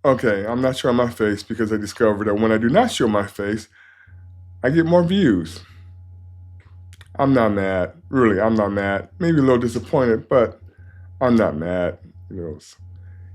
Okay, I'm not showing my face because I discovered that when I do not show my face, I get more views. I'm not mad. Really, I'm not mad. Maybe a little disappointed, but I'm not mad.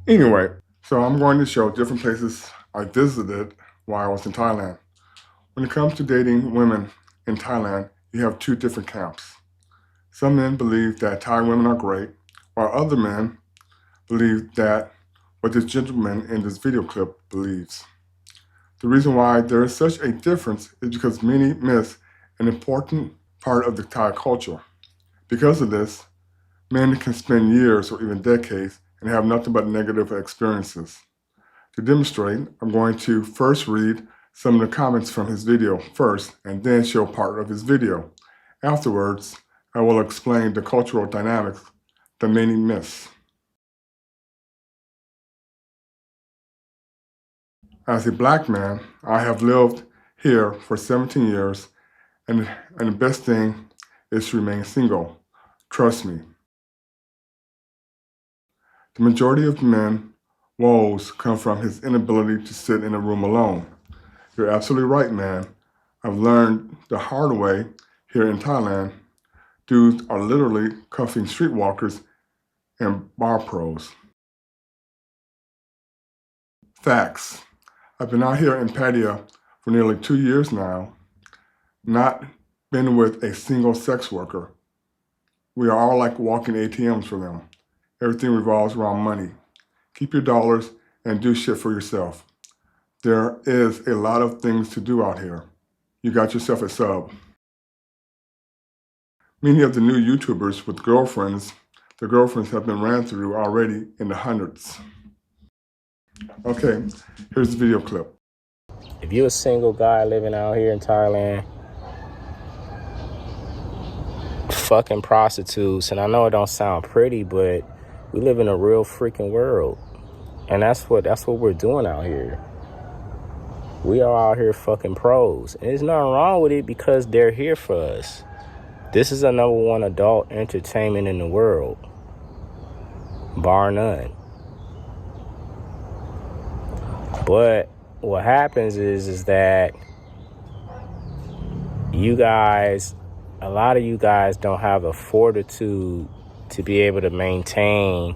Anyway, so I'm going to show different places I visited while I was in Thailand. When it comes to dating women in Thailand, you have two different camps. Some men believe that Thai women are great, while other men believe that what this gentleman in this video clip believes. The reason why there is such a difference is because many miss an important part of the Thai culture. Because of this, men can spend years or even decades and have nothing but negative experiences. To demonstrate, I'm going to first read some of the comments from his video first and then show part of his video. Afterwards, I will explain the cultural dynamics that many miss. As a black man, I have lived here for 17 years, and the best thing is to remain single. Trust me. The majority of men woes come from his inability to sit in a room alone. You're absolutely right, man. I've learned the hard way here in Thailand. Dudes are literally cuffing streetwalkers and bar pros. Facts. I've been out here in Pattaya for nearly 2 years now, not been with a single sex worker. We are all like walking ATMs for them. Everything revolves around money. Keep your dollars and do shit for yourself. There is a lot of things to do out here. You got yourself a sub. Many of the new YouTubers with girlfriends, their girlfriends have been ran through already in the hundreds. Okay, here's the video clip. If you're a single guy living out here in Thailand, fucking prostitutes, and I know it don't sound pretty, but we live in a real freaking world. And that's what we're doing out here. We are out here fucking pros. And there's nothing wrong with it because they're here for us. This is the #1 adult entertainment in the world. Bar none. But what happens is that a lot of you guys don't have the fortitude to be able to maintain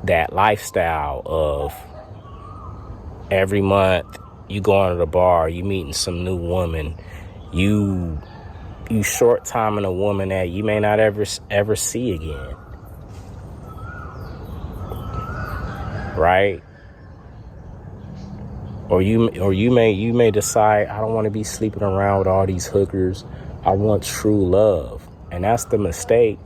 that lifestyle of every month you going to the bar, you meeting some new woman, you short timing a woman that you may not ever see again. Right? Or you may decide, I don't want to be sleeping around with all these hookers. I want true love. And that's the mistake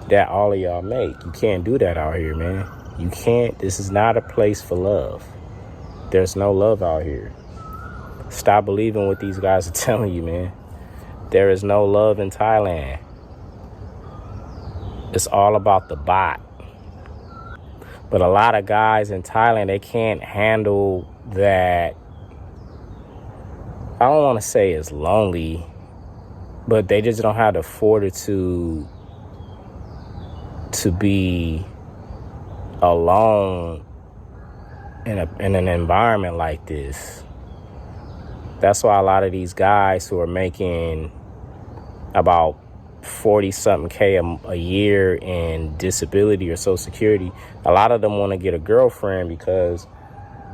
that all of y'all make. You can't do that out here, man. You can't. This is not a place for love. There's no love out here. Stop believing what these guys are telling you, man. There is no love in Thailand. It's all about the bot. But a lot of guys in Thailand, they can't handle that. I don't want to say it's lonely, but they just don't have the fortitude to be alone in an environment like this. That's why a lot of these guys who are making about 40-something K a year in disability or Social Security, a lot of them want to get a girlfriend because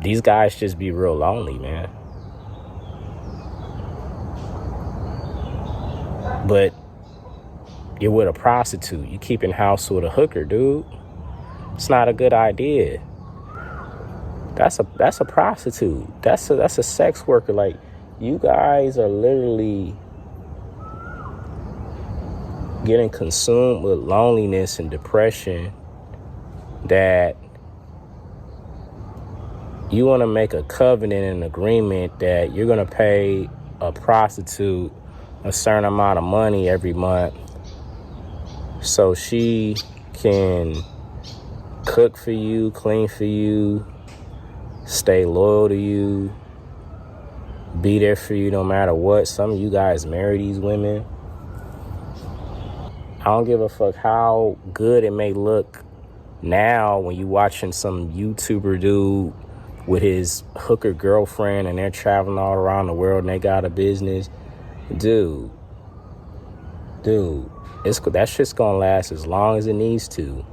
these guys just be real lonely, man. But you're with a prostitute. You keeping house with a hooker, dude. It's not a good idea. That's a prostitute. That's a sex worker. Like, you guys are literally getting consumed with loneliness and depression that you want to make a covenant and agreement that you're going to pay a prostitute a certain amount of money every month so she can cook for you, clean for you, stay loyal to you, be there for you no matter what. Some of you guys marry these women. don't give a fuck how good it may look now when you watching some YouTuber dude with his hooker girlfriend and they're traveling all around the world and they got a business. Dude, that shit's gonna last as long as it needs to.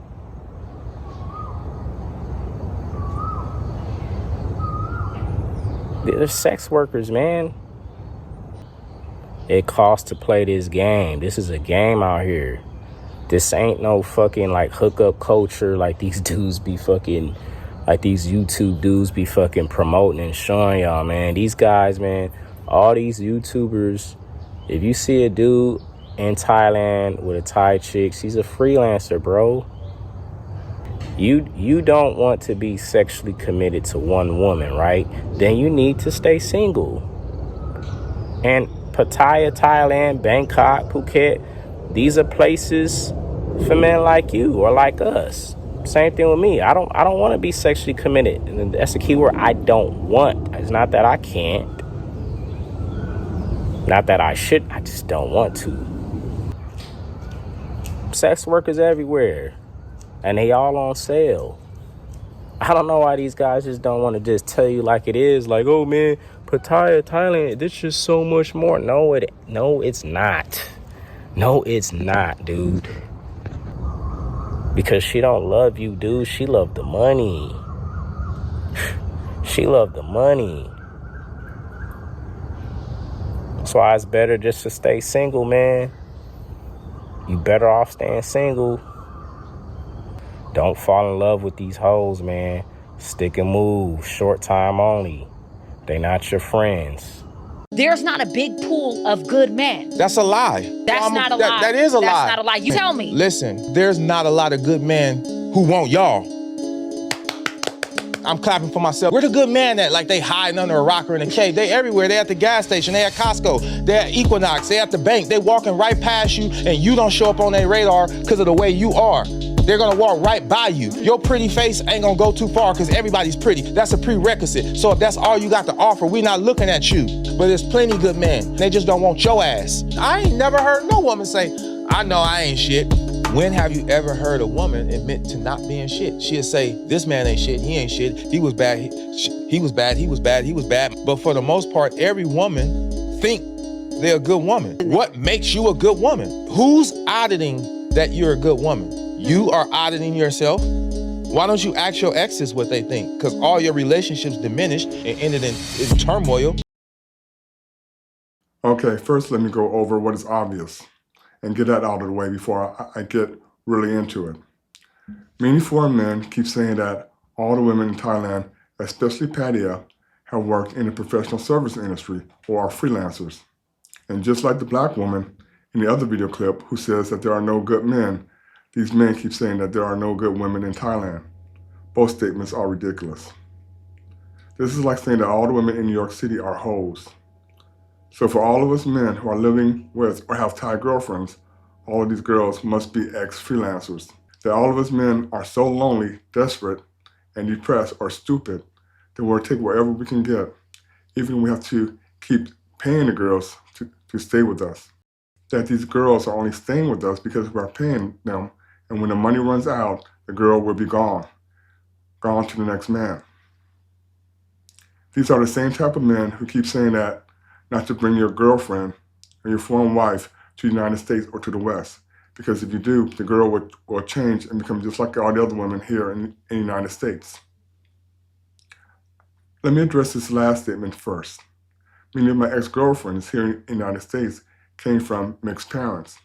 They're sex workers, man. It costs to play this game. This is a game out here. This ain't no fucking like hookup culture like these dudes be fucking, like these YouTube dudes be fucking promoting and showing y'all, man. These guys, man, all these YouTubers, if you see a dude in Thailand with a Thai chick, she's a freelancer, bro. You don't want to be sexually committed to one woman, right? Then you need to stay single. And Pattaya, Thailand, Bangkok, Phuket, these are places for men like you or like us. Same thing with me. I don't want to be sexually committed. And that's the key word. I don't want. It's not that I can't. Not that I should. I just don't want to. Sex workers everywhere. And they all on sale. I don't know why these guys just don't want to just tell you like it is. Like, oh man, Pattaya, Thailand, this just so much more. No, it's not. No, it's not, dude. Because she don't love you, dude. She love the money. She love the money. That's why it's better just to stay single, man. You better off staying single. Don't fall in love with these hoes, man. Stick and move. Short time only. They not your friends. There's not a big pool of good men. That's a lie. That's not a lie. That is a lie. That's not a lie. You tell me. Listen, there's not a lot of good men who want y'all. I'm clapping for myself. Where the good man at? Like they hiding under a rock or in a cave. They everywhere. They at the gas station. They at Costco. They at Equinox. They at the bank. They walking right past you and you don't show up on their radar because of the way you are. They're gonna walk right by you. Your pretty face ain't gonna go too far because everybody's pretty. That's a prerequisite. So if that's all you got to offer, we not looking at you. But there's plenty good men. They just don't want your ass. I ain't never heard no woman say, I know I ain't shit. When have you ever heard a woman admit to not being shit? She'll say, this man ain't shit, he ain't shit, he was bad, he was bad, he was bad, he was bad. But for the most part, every woman think they're a good woman. What makes you a good woman? Who's auditing that you're a good woman? You are auditing yourself. Why don't you ask your exes what they think? Because all your relationships diminished and ended in turmoil. Okay, first let me go over what is obvious and get that out of the way before I get really into it. Many foreign men keep saying that all the women in Thailand, especially Pattaya, have worked in the professional service industry or are freelancers. And just like the black woman in the other video clip who says that there are no good men, these men keep saying that there are no good women in Thailand. Both statements are ridiculous. This is like saying that all the women in New York City are hoes. So for all of us men who are living with or have Thai girlfriends, all of these girls must be ex-freelancers. That all of us men are so lonely, desperate, and depressed or stupid that we'll take wherever we can get, even when we have to keep paying the girls to stay with us. That these girls are only staying with us because we are paying them, and when the money runs out, the girl will be gone to the next man. These are the same type of men who keep saying that not to bring your girlfriend or your foreign wife to the United States or to the West, because if you do, the girl will change and become just like all the other women here in the United States. Let me address this last statement first. Many of my ex-girlfriends here in the United States came from mixed parents.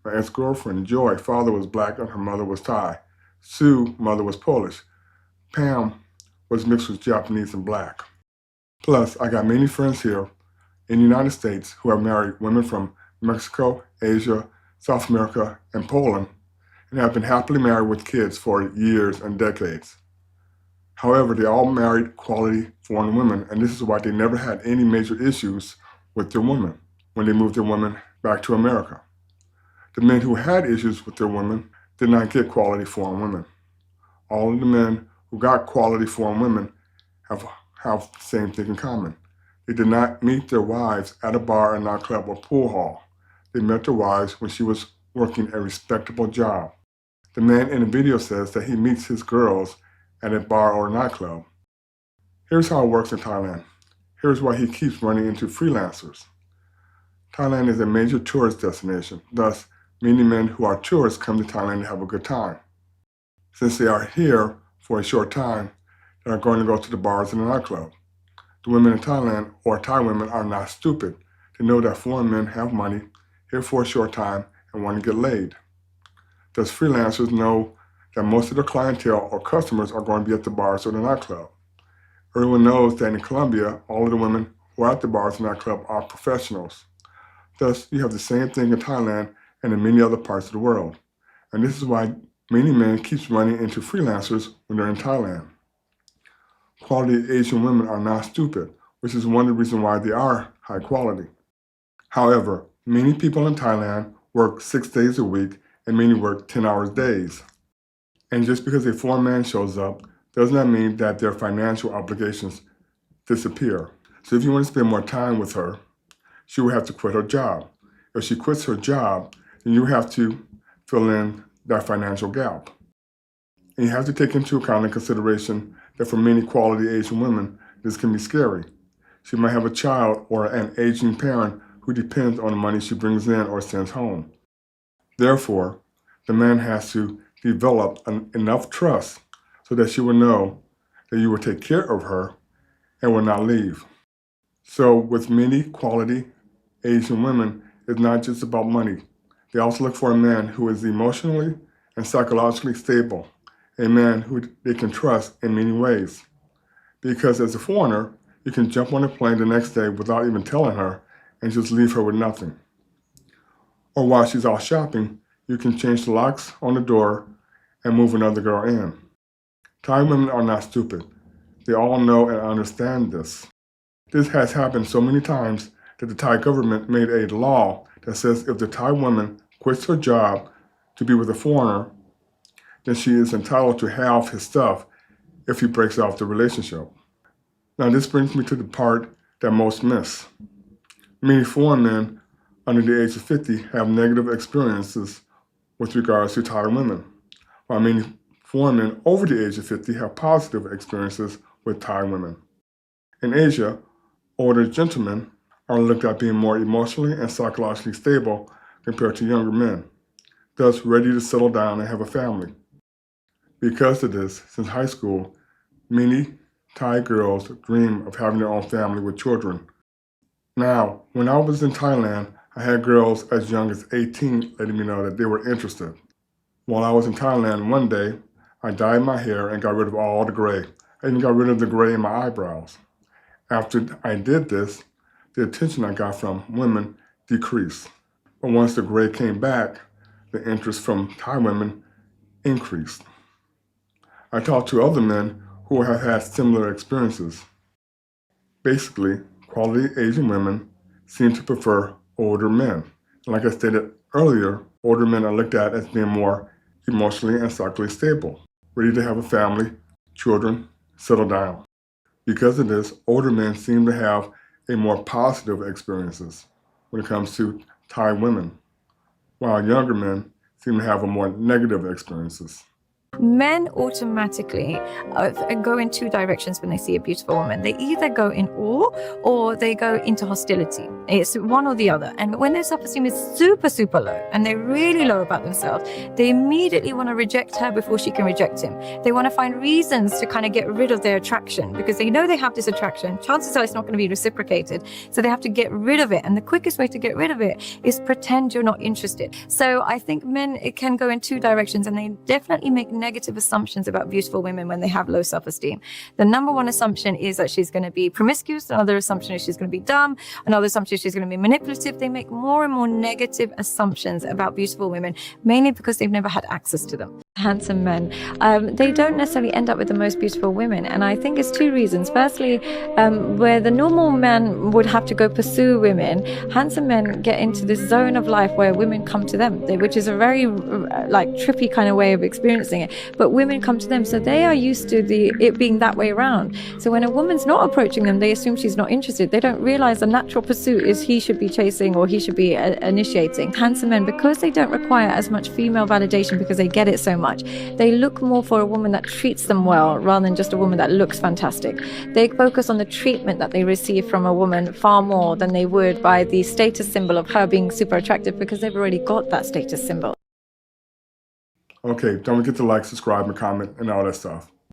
My ex-girlfriend, Joy, father was black and her mother was Thai. Sue, mother was Polish. Pam was mixed with Japanese and black. Plus, I got many friends here in the United States who have married women from Mexico, Asia, South America, and Poland, and have been happily married with kids for years and decades. However, they all married quality foreign women, and this is why they never had any major issues with their women when they moved their women back to America. The men who had issues with their women did not get quality foreign women. All of the men who got quality foreign women have the same thing in common. They did not meet their wives at a bar, a nightclub, or pool hall. They met their wives when she was working a respectable job. The man in the video says that he meets his girls at a bar or nightclub. Here's how it works in Thailand. Here's why he keeps running into freelancers. Thailand is a major tourist destination. Thus, many men who are tourists come to Thailand to have a good time. Since they are here for a short time, they are going to go to the bars and the nightclub. The women in Thailand, or Thai women, are not stupid. They know that foreign men have money, here for a short time, and want to get laid. Thus, freelancers know that most of their clientele or customers are going to be at the bars or the nightclub. Everyone knows that in Colombia, all of the women who are at the bars and nightclub are professionals. Thus, you have the same thing in Thailand and in many other parts of the world. And this is why many men keep running into freelancers when they're in Thailand. Quality Asian women are not stupid, which is one of the reasons why they are high quality. However, many people in Thailand work 6 days a week and many work 10-hour days. And just because a foreign man shows up does not mean that their financial obligations disappear. So if you want to spend more time with her, she will have to quit her job. If she quits her job, then you have to fill in that financial gap. And you have to take into account and consideration that for many quality Asian women, this can be scary. She might have a child or an aging parent who depends on the money she brings in or sends home. Therefore, the man has to develop enough trust so that she will know that you will take care of her and will not leave. So with many quality Asian women, it's not just about money. They also look for a man who is emotionally and psychologically stable, a man who they can trust in many ways. Because as a foreigner, you can jump on a plane the next day without even telling her and just leave her with nothing. Or while she's out shopping, you can change the locks on the door and move another girl in. Thai women are not stupid. They all know and understand this. This has happened so many times that the Thai government made a law that says if the Thai woman quits her job to be with a foreigner, then she is entitled to half his stuff if he breaks off the relationship. Now this brings me to the part that most miss. Many foreign men under the age of 50 have negative experiences with regards to Thai women, while many foreign men over the age of 50 have positive experiences with Thai women. In Asia, older gentlemen are looked at being more emotionally and psychologically stable compared to younger men, thus ready to settle down and have a family. Because of this, since high school, many Thai girls dream of having their own family with children. Now, when I was in Thailand, I had girls as young as 18 letting me know that they were interested. While I was in Thailand one day, I dyed my hair and got rid of all the gray. I even got rid of the gray in my eyebrows. After I did this, the attention I got from women decreased. But once the gray came back, the interest from Thai women increased. I talked to other men who have had similar experiences. Basically, quality Asian women seem to prefer older men. And like I stated earlier, older men are looked at as being more emotionally and psychically stable, ready to have a family, children, settle down. Because of this, older men seem to have a more positive experiences when it comes to Thai women, while younger men seem to have a more negative experiences. Men automatically go in two directions when they see a beautiful woman. They either go in awe or they go into hostility. It's one or the other. And when their self-esteem is super, super low and they're really low about themselves, they immediately want to reject her before she can reject him. They want to find reasons to kind of get rid of their attraction because they know they have this attraction. Chances are it's not going to be reciprocated. So they have to get rid of it. And the quickest way to get rid of it is pretend you're not interested. So I think men, it can go in two directions, and they definitely make negative assumptions about beautiful women when they have low self-esteem. The number one assumption is that she's going to be promiscuous. Another assumption is she's going to be dumb. Another assumption is she's going to be manipulative. They make more and more negative assumptions about beautiful women, mainly because they've never had access to them. handsome men, they don't necessarily end up with the most beautiful women. And I think it's two reasons. Firstly, where the normal man would have to go pursue women, handsome men get into this zone of life where women come to them, which is a very like trippy kind of way of experiencing it. But women come to them, so they are used to it being that way around. So when a woman's not approaching them, they assume she's not interested. They don't realize the natural pursuit is he should be chasing or he should be initiating. Handsome men, because they don't require as much female validation because they get it so much, they look more for a woman that treats them well rather than just a woman that looks fantastic. They focus on the treatment that they receive from a woman far more than they would by the status symbol of her being super attractive, because they've already got that status symbol. Okay, don't forget to like, subscribe, and comment, and all that stuff.